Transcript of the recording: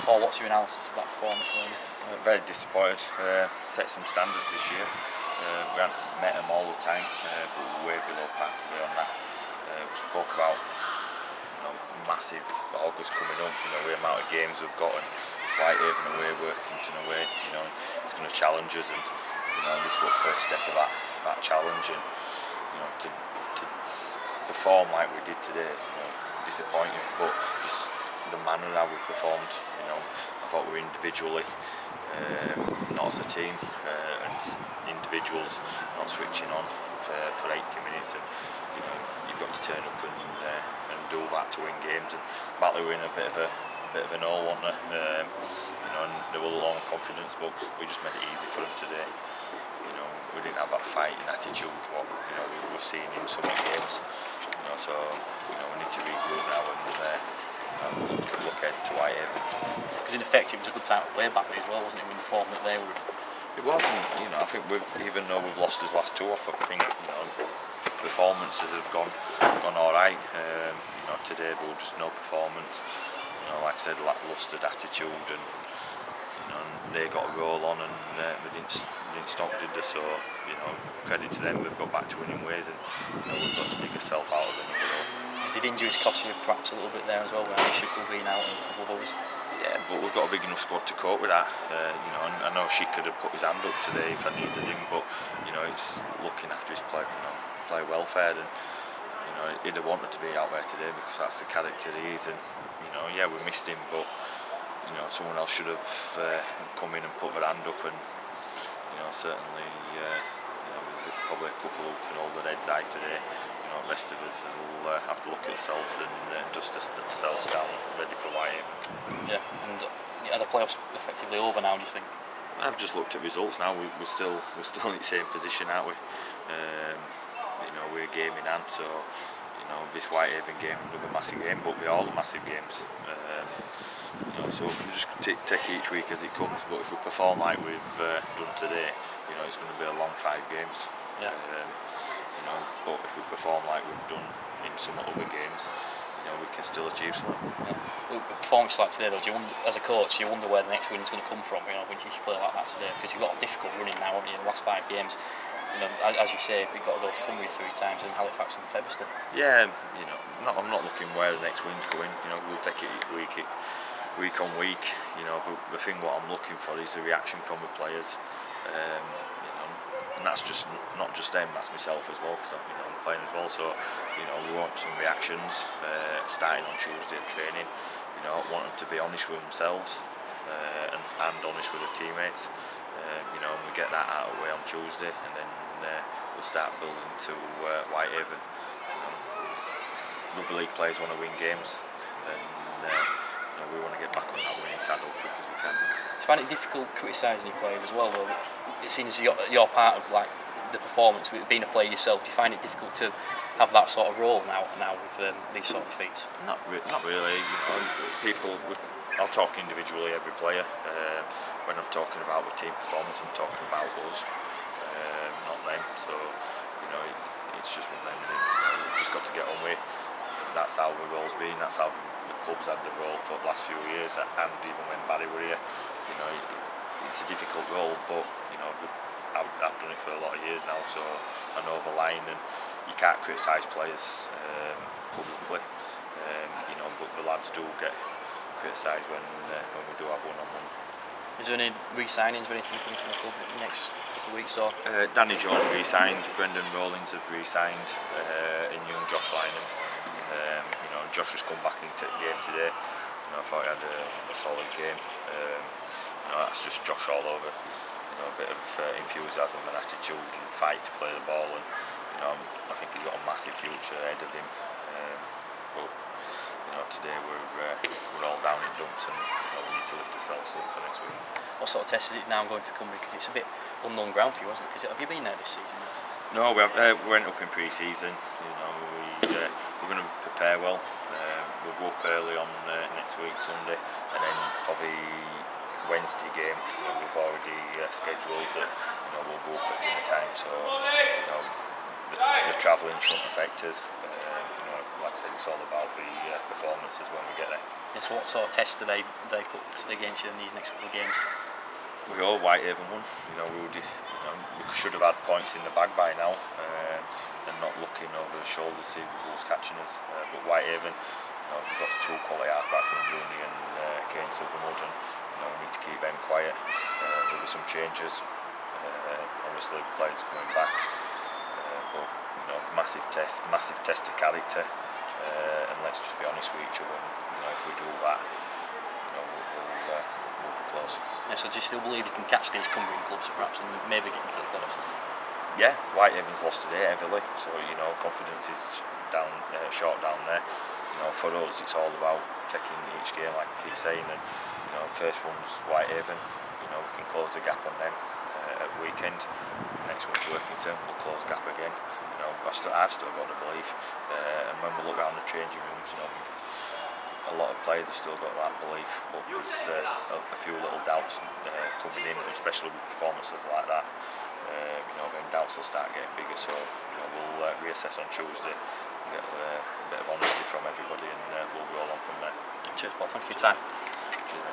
Paul, what's your analysis of that performance? Very disappointed. Set some standards this year. We haven't met them all the time, but we're way below par today on that. We spoke about massive August coming up. The amount of games we've got, and Whitehaven away, Workington away. It's going to challenge us, and this was the first step of that challenge. And to perform like we did today, disappointing. But just the manner how we performed, I thought we were individually, not as a team, and individuals not switching on for 80 minutes, and you've got to turn up and do that to win games. And Batley were in a bit of an hole, weren't they? And they were low on confidence, but we just made it easy for them today. We didn't have that fighting attitude what we've seen in some of the games. So we need to regroup now and look ahead to Whitehaven. Because in effect it was a good time to play Batley as well, wasn't it? With the form that they were. It wasn't. I think even though we've lost his last two off, I think performances have gone all right. Today there was just no performance. Like I said, lacklustre attitude, and they got a roll on, and they didn't stop, did they? So credit to them, we've got back to winning ways, and we've got to dig ourselves out of another hole. Did injuries cost you perhaps a little bit there as well, when Anisha being out and a couple of others? Yeah, but we've got a big enough squad to cope with that. And I know she could have put his hand up today if I needed him, but it's looking after his play welfare, and he'd have wanted to be out there today because that's the character he is. And we missed him, but someone else should have come in and put their hand up, and certainly there's probably a couple who can hold their heads high today. The rest of us will have to look at ourselves and dust ourselves down, ready for Whitehaven. Yeah, and are the playoffs effectively over now, do you think? I've just looked at results now. We're still in the same position, aren't we? We're a game in hand, so this Whitehaven game, another massive game, but they're all massive games. So we just take each week as it comes. But if we perform like we've done today, it's going to be a long 5 games. Yeah. But if we perform like we've done in some other games, we can still achieve something. Yeah. Performance like today, though, as a coach, you wonder where the next win is going to come from. When you play like that today, because you've got a difficult running now, haven't you? In the last 5 games. As you say, we've got to go to Cumbria 3 times, and Halifax and Featherstone. Yeah, I'm not looking where the next win's going. We'll take it week on week. The thing what I'm looking for is the reaction from the players. And that's just not just them, that's myself as well, because I'm playing as well. So we want some reactions starting on Tuesday at training. I want them to be honest with themselves and honest with their teammates. And we get that out of the way on Tuesday, and then we'll start building to Whitehaven. Rugby league players want to win games, and we want to get back on that winning saddle as quick as we can. Do you find it difficult criticising your players as well, though? It seems you're part of the performance, being a player yourself. Do you find it difficult to have that sort of role now with these sort of defeats? Not really. I'll talk individually, every player. When I'm talking about the team performance, I'm talking about us, not them. So it's just one of them. We've just got to get on with it. That's how the role's been. That's how the club's had the role for the last few years, and even when Barry were here. It's a difficult role, but I've done it for a lot of years now, so I know the line, and you can't criticise players publicly. But the lads do get criticised when we do have one-on-one. Is there any re-signings or anything coming from the club in the next couple of weeks? Or Danny Jones re-signed, Brendan Rawlings have re-signed, in young Josh Lynham. Josh has come back into the game today. I thought he had a solid game. That's just Josh all over. A bit of enthusiasm and attitude and fight to play the ball, and I think he's got a massive future ahead of him. But today we're all down in dumps, and we need to lift ourselves up for next week. What sort of test is it now going for Cumbria? Because it's a bit unknown ground for you, wasn't it? Because have you been there this season? No, we went up in pre-season. We're going to prepare well. We'll go up early on next week, Sunday, and then for the Wednesday game, we've already scheduled that we'll go up at dinner time. So the travelling shouldn't affect us. like I said, it's all about the performances when we get there. Yeah, so what sort of tests do they put against you in these next couple of games? We all Whitehaven won. We should have had points in the bag by now, and not looking over the shoulder to see who was catching us. But Whitehaven, we've got two quality halfbacks in Rooney and Kane Silverwood, and we need to keep them quiet. There were some changes. Obviously, players coming back, but massive test of character. And let's just be honest with each other. And, if we do that, we'll be close. Yeah, so do you still believe you can catch these Cumbrian clubs perhaps and maybe get into the playoffs? Yeah, Whitehaven's lost today heavily, so confidence is short down there. For us, it's all about taking each game, like I keep saying. And first one's Whitehaven. We can close the gap on them at weekend. Next one's Workington. We'll close the gap again. I've still got to believe. And when we look around the changing rooms, a lot of players have still got that belief, but there's a few little doubts coming in, especially with performances like that. Then doubts will start getting bigger, so we'll reassess on Tuesday, get a bit of honesty from everybody, and we'll roll on from there. Cheers, Paul. Thanks for your time.